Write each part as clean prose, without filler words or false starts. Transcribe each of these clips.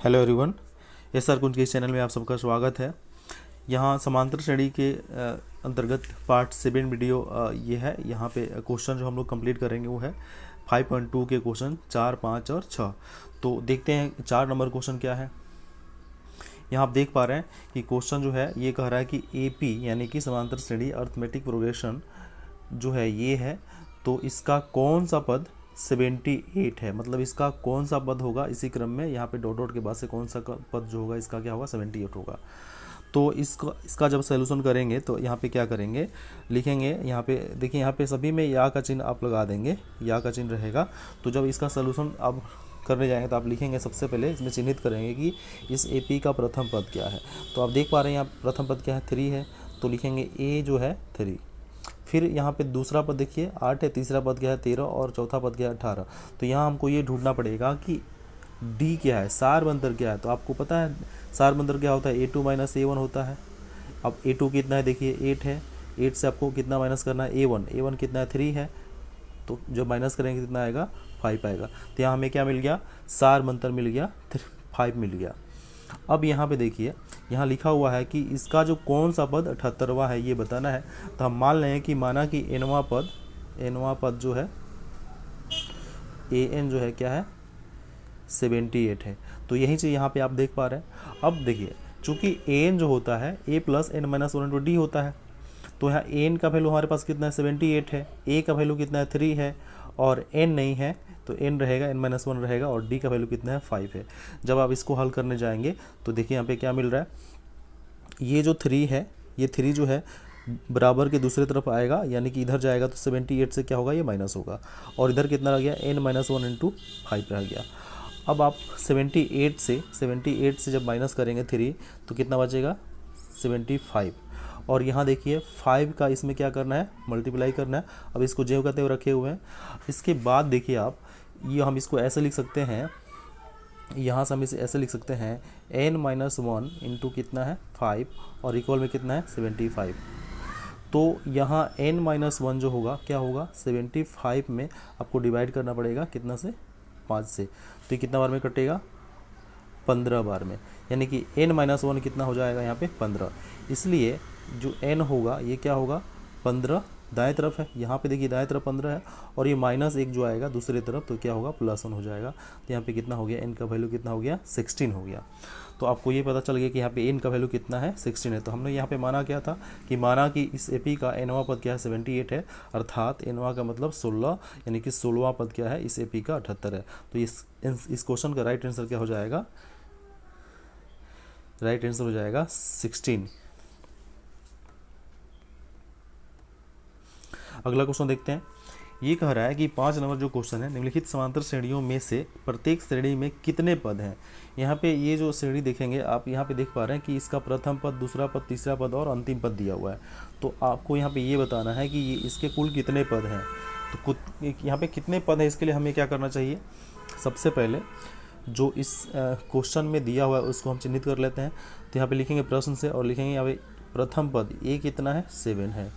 Hello everyone, SR कुंज के इस channel में आप सबका स्वागत है। यहाँ समांतर श्रेणी के अंतर्गत पार्ट 7 वीडियो ये है। यहाँ पे क्वेश्चन जो हम लोग कंप्लीट करेंगे वो है 5.2 के क्वेश्चन 4, 5 और 6। तो देखते हैं 4 नंबर क्वेश्चन क्या है। यहाँ आप देख पा रहे हैं कि क्वेश्चन जो है ये कह रहा है कि AP यानी कि समांतर श्रेणी अर्थमेटिक प्रोग्रेशन जो है ये है, तो इसका कौन सा पद 78 है, मतलब इसका कौन सा पद होगा इसी क्रम में। यहाँ पे डॉट डॉट के बाद से कौन सा पद जो होगा इसका क्या होगा 78 होगा। तो इसका जब सॉल्यूशन करेंगे तो यहाँ पे क्या करेंगे, लिखेंगे यहाँ पे देखिए, यहाँ पे सभी में या का चिन्ह आप लगा देंगे, या का चिन्ह रहेगा। तो जब इसका सॉल्यूशन आप करने जाएंगे तो आप लिखेंगे, सबसे पहले इसमें चिन्हित करेंगे कि इस AP का प्रथम पद क्या है। तो आप देख पा रहे हैं यहाँ प्रथम पद क्या है 3 है, तो लिखेंगे A जो है 3। फिर यहाँ पे दूसरा पद देखिए 8 है, तीसरा पद क्या है 13 और चौथा पद क्या है 18। तो यहाँ हमको ये ढूंढना पड़ेगा कि D क्या है, सार बंतर क्या है। तो आपको पता है सार बंतर क्या होता है, A2 माइनस A1 होता है। अब A2 कितना है देखिए 8 है, 8 से आपको कितना माइनस करना है A1, A1 कितना है 3 है, तो जब माइनस करेंगे कितना आएगा 5 आएगा। तो यहाँ हमें क्या मिल गया, सार बंतर मिल गया, 5 मिल गया। अब यहाँ पे देखिए, यहाँ लिखा हुआ है कि इसका जो कौन सा पद 78वां है ये बताना है। तो हम मान लें कि माना कि nवां पद जो है an जो है क्या है 78 है। तो यही चीज़ यहाँ पे आप देख पा रहे हैं। अब देखिए, चूंकि an जो होता है a plus n minus 1 D होता है, तो यहाँ n का वैल्यू हमारे पास कितना है 78 है, a का वैल्यू कितना है 3 है और n नहीं है तो n रहेगा, n माइनस 1 रहेगा और d का वैल्यू कितना है 5 है। जब आप इसको हल करने जाएंगे तो देखिए यहाँ पे क्या मिल रहा है, ये जो 3 है, ये 3 जो है बराबर के दूसरे तरफ आएगा, यानी कि इधर जाएगा तो 78 से क्या होगा ये माइनस होगा, और इधर कितना रह गया n माइनस 1 इंटू 5 रह गया। अब आप 78 से जब माइनस करेंगे 3 तो कितना बचेगा 75। और यहाँ देखिए 5 का इसमें क्या करना है, मल्टीप्लाई करना है। अब इसको जेव का तेव रखे हुए हैं। इसके बाद देखिए आप, ये हम इसको ऐसे लिख सकते हैं, यहाँ से हम इसे ऐसे लिख सकते हैं n माइनस 1 इंटू कितना है 5 और इक्वल में कितना है 75। तो यहाँ n माइनस 1 जो होगा क्या होगा 75 में आपको डिवाइड करना पड़ेगा कितना से 5 से। तो ये कितना बार में कटेगा 15 बार में, यानी कि n माइनस 1 कितना हो जाएगा यहाँ पे 15। इसलिए जो n होगा ये क्या होगा 15 दाएं तरफ है, यहाँ पे देखिए दाएं तरफ 15 है और ये माइनस 1 जो आएगा दूसरी तरफ तो क्या होगा +1 हो जाएगा। तो यहाँ पे कितना हो गया, n का वैल्यू कितना हो गया 16 हो गया। तो आपको ये पता चल गया कि यहाँ पे n का वैल्यू कितना है 16 है। तो हमने यहाँ पे माना क्या था कि माना कि इस AP का nवां पद क्या है 78 है, अर्थात nवां का मतलब 16, यानी कि 16वां पद क्या है इस AP का 78 है। तो इस क्वेश्चन का राइट आंसर क्या हो जाएगा, राइट आंसर हो जाएगा 16। अगला क्वेश्चन देखते हैं। ये कह रहा है कि 5 नंबर जो क्वेश्चन है, निम्नलिखित समांतर श्रेणियों में से प्रत्येक श्रेणी में कितने पद हैं। यहाँ पे ये जो श्रेणी देखेंगे आप, यहाँ पे देख पा रहे हैं कि इसका प्रथम पद, दूसरा पद, तीसरा पद और अंतिम पद दिया हुआ है। तो आपको यहाँ पे ये बताना है कि ये इसके कुल कितने पद हैं। तो यहाँ पे कितने पद हैं इसके लिए हमें क्या करना चाहिए, सबसे पहले जो इस क्वेश्चन में दिया हुआ है उसको हम चिन्हित कर लेते हैं। तो यहाँ पे लिखेंगे प्रश्न से और लिखेंगे यहाँ पे प्रथम पद a कितना है 7 है।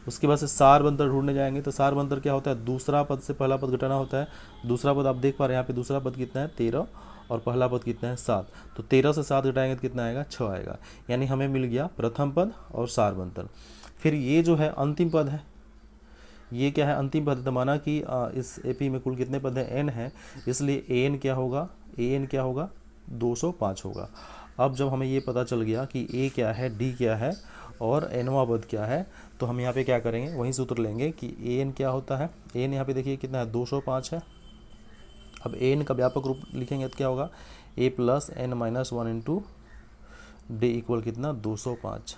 उसके बाद से सार बंतर ढूंढने जाएंगे। तो सार बंतर क्या होता है, दूसरा पद से पहला पद घटाना होता है। दूसरा पद आप देख पा रहे हैं यहाँ पे दूसरा पद कितना है 13 और पहला पद कितना है 7। तो 13 से 7 घटाएंगे तो कितना आएगा 6 आएगा, यानी हमें मिल गया प्रथम पद और सार बंतर। फिर ये जो है अंतिम पद है, ये क्या है अंतिम पद। तो माना कि इस AP में कुल कितने पद हैं n है, इसलिए an क्या होगा 205 होगा। अब जब हमें ये पता चल गया कि A क्या है, D क्या है और nवां पद क्या है, तो हम यहाँ पे क्या करेंगे, वही सूत्र लेंगे कि an क्या होता है। an यहाँ पे देखिए कितना है 205 है। अब an का व्यापक रूप लिखेंगे तो क्या होगा a plus n minus 1 into D equal कितना 205।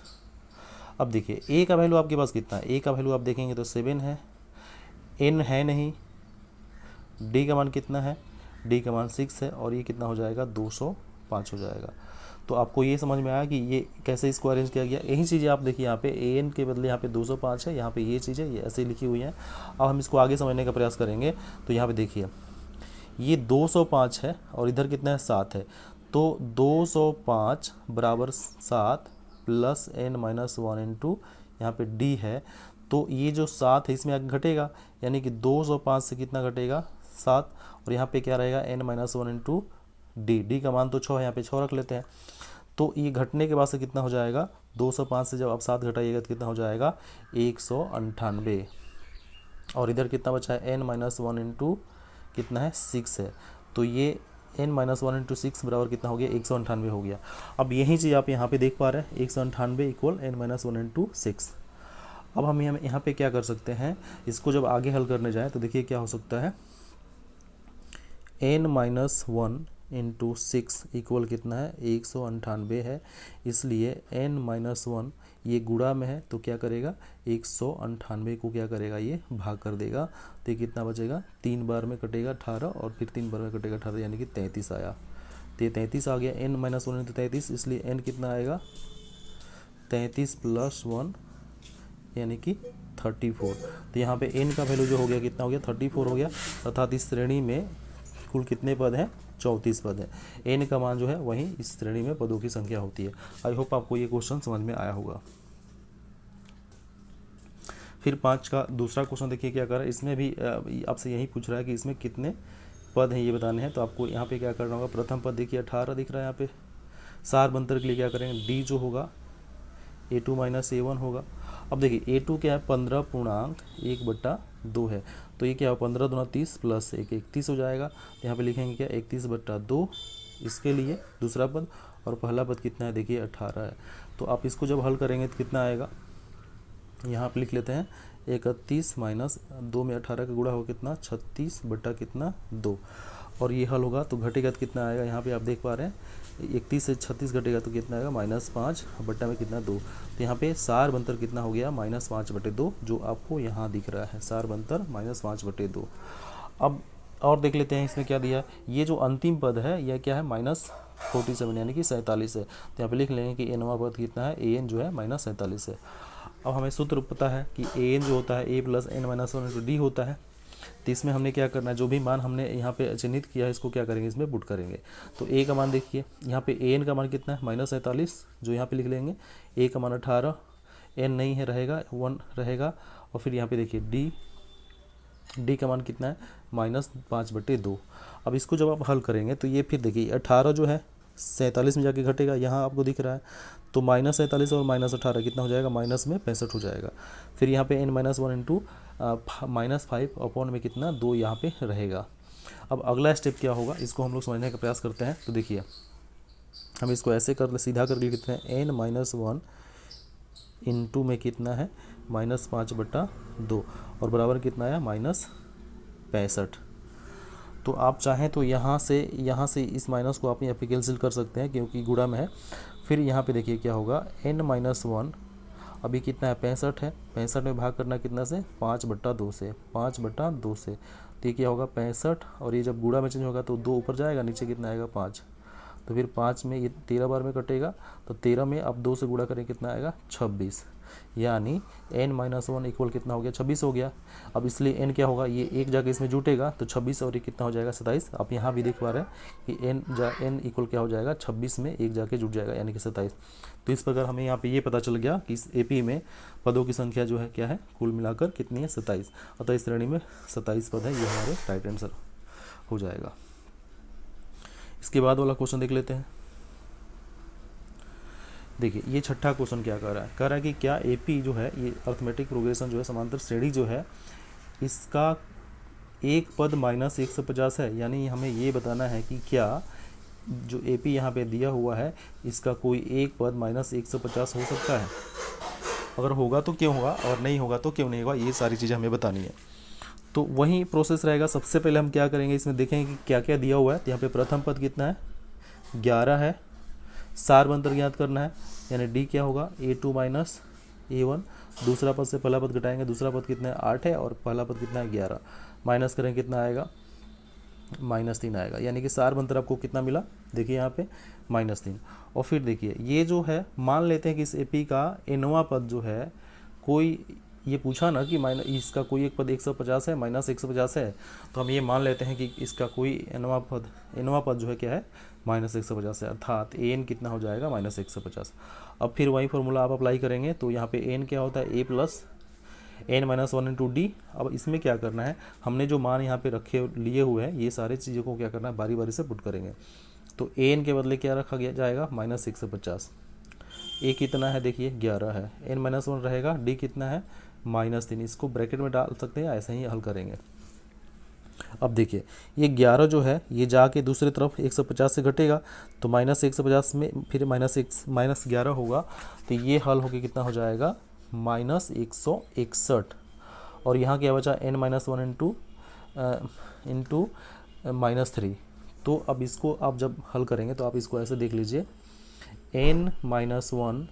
अब देखिए a का वैल्यू आपके पास कितना है, a का वैल्यू आप देखेंगे तो 7 है, n है नहीं, d का मान कितना है, d का मान 6 है और ये कितना हो जाएगा 205 हो जाएगा। तो आपको ये समझ में आया कि ये कैसे इसको अरेंज किया गया। यही चीज़ें आप देखिए यहाँ पे an के बदले यहाँ पे 205 है, यहाँ पे ये चीज़ें ये ऐसे लिखी हुई हैं। अब हम इसको आगे समझने का प्रयास करेंगे। तो यहाँ पे देखिए ये 205 है और इधर कितना है 7 है। तो 205 बराबर 7 प्लस n माइनस 1 इंटू यहाँ पे d है। तो ये जो 7 है इसमें आगे घटेगा, यानी कि 205 से कितना घटेगा 7, और यहाँ पे क्या रहेगा n माइनस 1 इंटू डी का मान तो 6 है, यहाँ पे 6 रख लेते हैं। तो ये घटने के बाद से कितना हो जाएगा, 205 से जब आप 7 घटाइएगा तो कितना हो जाएगा 198। और इधर कितना बचा है, n-1 इंटू कितना है 6 है, तो ये n-1 इंटू 6 बराबर कितना हो गया 198 हो गया। अब यही चीज़ आप यहाँ पे देख पा रहे हैं, 198 इक्वल n-1 इंटू 6। अब हम यहाँ पे क्या कर सकते हैं, इसको जब आगे हल करने जाएँ तो देखिए क्या हो सकता है, n-1 इंटू 6 इक्वल कितना है 198 है, इसलिए n-1 ये गुणा में है तो क्या करेगा 198 को क्या करेगा ये भाग कर देगा, तो ये कितना बचेगा, 3 बार में कटेगा 18 और फिर 3 बार में कटेगा 18 यानी कि 33 आया। तो ये 33 आ गया, n-1 इंटू 33, इसलिए n कितना आएगा 33 + 1 यानी कि 34। तो यहाँ पे n का वैल्यू जो हो गया कितना हो गया 34 हो गया, अर्थात इस श्रेणी में कुल कितने पद हैं 34 पद है। n का मान जो है वही इस श्रेणी में पदों की संख्या होती है। आई होप आपको ये क्वेश्चन समझ में आया होगा। फिर 5 का दूसरा क्वेश्चन देखिए क्या कर रहा है, इसमें भी आपसे यही पूछ रहा है कि इसमें कितने पद हैं ये बताने हैं। तो आपको यहाँ पे क्या करना होगा, प्रथम पद देखिए 18 दिख रहा है यहाँ पे, सार बंतर के लिए क्या करेंगे, डी जो होगा a2 - a1 होगा। अब देखिए a2 क्या है 15.1/2 है, तो ये क्या हो 15 दूना 30 + 1 31 हो जाएगा। तो यहाँ पे लिखेंगे क्या 31/2 इसके लिए दूसरा पद, और पहला पद कितना है देखिए 18 है। तो आप इसको जब हल करेंगे तो कितना आएगा, यहाँ पे लिख लेते हैं 31 - 2 में 18 का गुणा हो कितना 36 बटा कितना 2, और ये हल होगा तो घटेगा तो कितना आएगा, यहाँ पे आप देख पा रहे हैं 31 से 36 घटेगा तो कितना आएगा -5 बटा में कितना 2। तो यहाँ पे सार बंतर कितना हो गया -5/2, जो आपको यहाँ दिख रहा है, सार बंतर -5/2। अब और देख लेते हैं इसमें क्या दिया, ये जो अंतिम पद है यह क्या है -47 यानी कि 47 है। तो यहाँ पे लिख लेंगे कि nवां पद कितना है, an जो है -47 है। अब हमें सूत्र पता है कि an जो होता है a + n-1 इंटू d होता है। तो इसमें हमने क्या करना है, जो भी मान हमने यहाँ पे चिन्हित किया है इसको क्या करेंगे, इसमें पुट करेंगे। तो a का मान देखिए, यहाँ पे an का मान कितना है -47, जो यहाँ पे लिख लेंगे, a का मान 18, n नहीं है रहेगा 1 रहेगा, और फिर यहाँ पे देखिए d का मान कितना है -5/2। अब इसको जब आप हल करेंगे तो ये फिर देखिए 18 जो है 47 में जाके घटेगा, यहाँ आपको दिख रहा है, तो -47 और -18 कितना हो जाएगा, माइनस में 65 हो जाएगा। फिर यहाँ पे n-1 इंटू -5 में कितना 2 यहाँ पे रहेगा। अब अगला स्टेप क्या होगा, इसको हम लोग समझने का प्रयास करते हैं। तो देखिए हम इसको ऐसे सीधा करके लिखते हैं, n-1 इंटू में कितना है -5/2 और बराबर कितना आया -65। तो आप चाहें तो यहाँ से इस माइनस को आप यहाँ पे कैंसिल कर सकते हैं क्योंकि गुणा में है। फिर यहाँ पे देखिए क्या होगा, n-1 अभी कितना है 65 है, 65 में भाग करना कितना से 5/2 से, 5/2 से, तो ये क्या होगा 65, और ये जब गुणा में चेंज होगा तो 2 ऊपर जाएगा, नीचे कितना आएगा 5, तो फिर 5 में ये 13 बार में कटेगा, तो 13 में अब 2 से गुणा करें कितना आएगा 26, यानी n-1 इक्वल कितना हो गया 26 हो गया। अब इसलिए n क्या होगा, ये एक जाके इसमें जुटेगा तो 26 और ये कितना हो जाएगा 27। आप यहाँ भी देख पा रहे हैं कि n इक्वल क्या हो जाएगा 26 में एक जाके जुट जाएगा यानी कि 27। तो इस प्रकार हमें यहाँ पे ये पता चल गया कि इस AP में पदों की संख्या जो है क्या है, कुल मिलाकर कितनी है 27, अतः इस श्रेणी में 27 पद है, ये हमारे राइट आंसर हो जाएगा। इसके बाद वाला क्वेश्चन देख लेते हैं। देखिए ये छठा क्वेश्चन क्या कह रहा है कि क्या AP जो है ये अर्थमेटिक प्रोग्रेशन जो है समांतर श्रेणी जो है इसका एक पद -150 है, यानी हमें ये बताना है कि क्या जो AP यहाँ पे दिया हुआ है इसका कोई एक पद -150 हो सकता है, अगर होगा तो क्यों होगा और नहीं होगा तो क्यों नहीं होगा, ये सारी चीज़ें हमें बतानी है। तो वही प्रोसेस रहेगा। सबसे पहले हम क्या करेंगे, इसमें देखेंगे कि क्या क्या दिया हुआ है। तो यहाँ पे प्रथम पद कितना है 11 है, सार बंतर ज्ञात करना है, यानी D क्या होगा a2 - a1, दूसरा पद से पहला पद घटाएंगे, दूसरा पद कितना है 8 है और पहला पद कितना है 11, माइनस करें कितना आएगा -3 आएगा, यानी कि सार बंतर आपको कितना मिला देखिए यहाँ पे -3। और फिर देखिए ये जो है मान लेते हैं कि इस AP का nवां पद जो है कोई, ये पूछा ना कि इसका कोई एक पद 150 है -150 है, तो हम ये मान लेते हैं कि इसका कोई nवां पद जो है क्या है -150 है, अर्थात an कितना हो जाएगा -150। अब फिर वही फॉर्मूला आप अप्लाई करेंगे, तो यहाँ पे n क्या होता है a + n-1 इंटू D। अब इसमें क्या करना है, हमने जो मान यहाँ पे रखे लिए हुए हैं ये सारे चीज़ों को क्या करना है बारी बारी से पुट करेंगे। तो एन के बदले क्या रखा गया जाएगा -150। ए कितना है देखिए 11 है, n-1 रहेगा, डी कितना है -3। इसको ब्रैकेट में डाल सकते हैं, ऐसे ही हल करेंगे। अब देखिए ये 11 जो है ये जाके दूसरी तरफ 150 से घटेगा तो -150 में फिर -11 होगा, तो ये हल होके कितना हो जाएगा -161। और यहाँ क्या बचा n-1 इंटू -3। तो अब इसको आप जब हल करेंगे तो आप इसको ऐसे देख लीजिए, n-1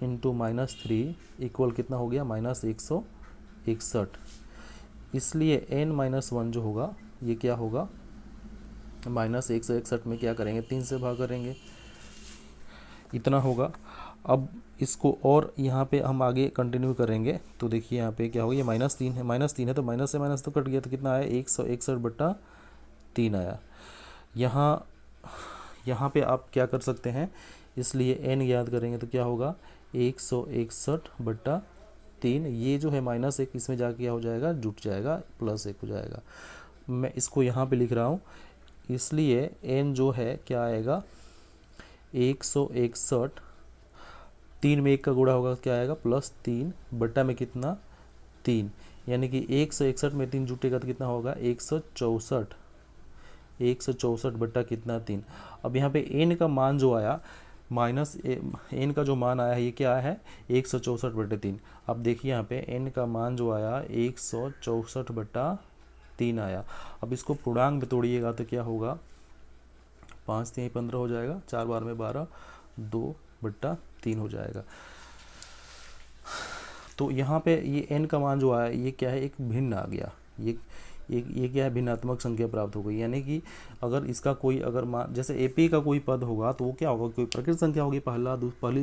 इंटू -3 इक्वल कितना हो गया -161। इसलिए n-1 जो होगा ये क्या होगा -161 में क्या करेंगे 3 से भाग करेंगे, इतना होगा। अब इसको और यहाँ पे हम आगे कंटिन्यू करेंगे तो देखिए यहाँ पे क्या होगा, ये -3 है, -3 है तो माइनस से माइनस तो कट गया, तो कितना आया 161/3 आया। यहाँ पे आप क्या कर सकते हैं, इसलिए n याद करेंगे तो क्या होगा 161/3। ये जो है -1 इसमें जाके क्या हो जाएगा जुट जाएगा, +1 हो जाएगा। मैं इसको यहाँ पे लिख रहा हूँ, इसलिए n जो है क्या आएगा 161, 3 में 1 का गुणा होगा क्या आएगा +3 बट्टा में कितना 3, यानी कि 161 में 3 जुटेगा तो कितना होगा 164 बट्टा कितना 3। अब यहाँ पे n का मान जो आया n का जो मान आया है ये क्या है 164/3। अब देखिए यहाँ पे n का मान जो आया 164/3 आया। अब इसको पूर्णांक में तोड़िएगा तो क्या होगा 5 3 15 हो जाएगा, 4 बार में 12, 2/3 हो जाएगा। तो यहाँ पे ये n का मान जो आया ये क्या है एक भिन्न आ गया, ये क्या है भिन्नात्मक संख्या प्राप्त हो गई। यानी कि अगर इसका कोई अगर मान जैसे AP का कोई पद होगा तो वो क्या होगा, कोई प्रकृत संख्या होगी, पहले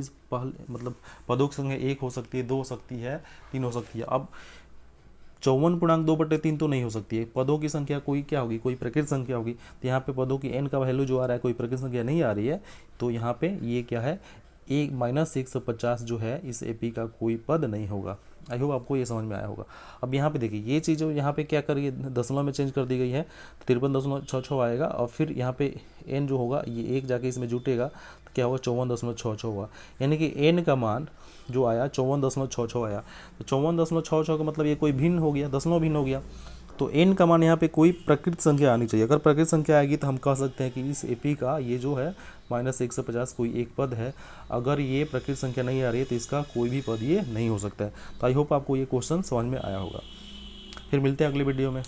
मतलब पदों की संख्या 1 हो सकती है, 2 हो सकती है, 3 हो सकती है। अब 54.2/3 तो नहीं हो सकती है, पदों की संख्या कोई क्या होगी, कोई प्रकृत संख्या होगी। तो यहाँ पे पदों की n का वैल्यू जो आ रहा है कोई प्रकृत संख्या नहीं आ रही है, तो यहाँ पे ये क्या है -150 जो है इस AP का कोई पद नहीं होगा। आई होप आपको ये समझ में आया होगा। अब यहाँ पे देखिए ये चीज़ यहाँ पे क्या करिए दशमलव में चेंज कर दी गई है, तो 53.66 आएगा। और फिर यहाँ पे n जो होगा ये 1 जाके इसमें जुटेगा तो क्या होगा 54.66 होगा। यानी कि n का मान जो आया 54.66 आया, तो 54.66 का मतलब ये कोई भिन्न हो गया, दशमलव भिन्न हो गया। तो n का मान यहाँ पे कोई प्रकृत संख्या आनी चाहिए। अगर प्रकृत संख्या आएगी तो हम कह सकते हैं कि इस AP का ये जो है -150 कोई एक पद है। अगर ये प्रकृत संख्या नहीं आ रही है तो इसका कोई भी पद ये नहीं हो सकता है। तो आई होप आपको ये क्वेश्चन समझ में आया होगा। फिर मिलते हैं अगली वीडियो में।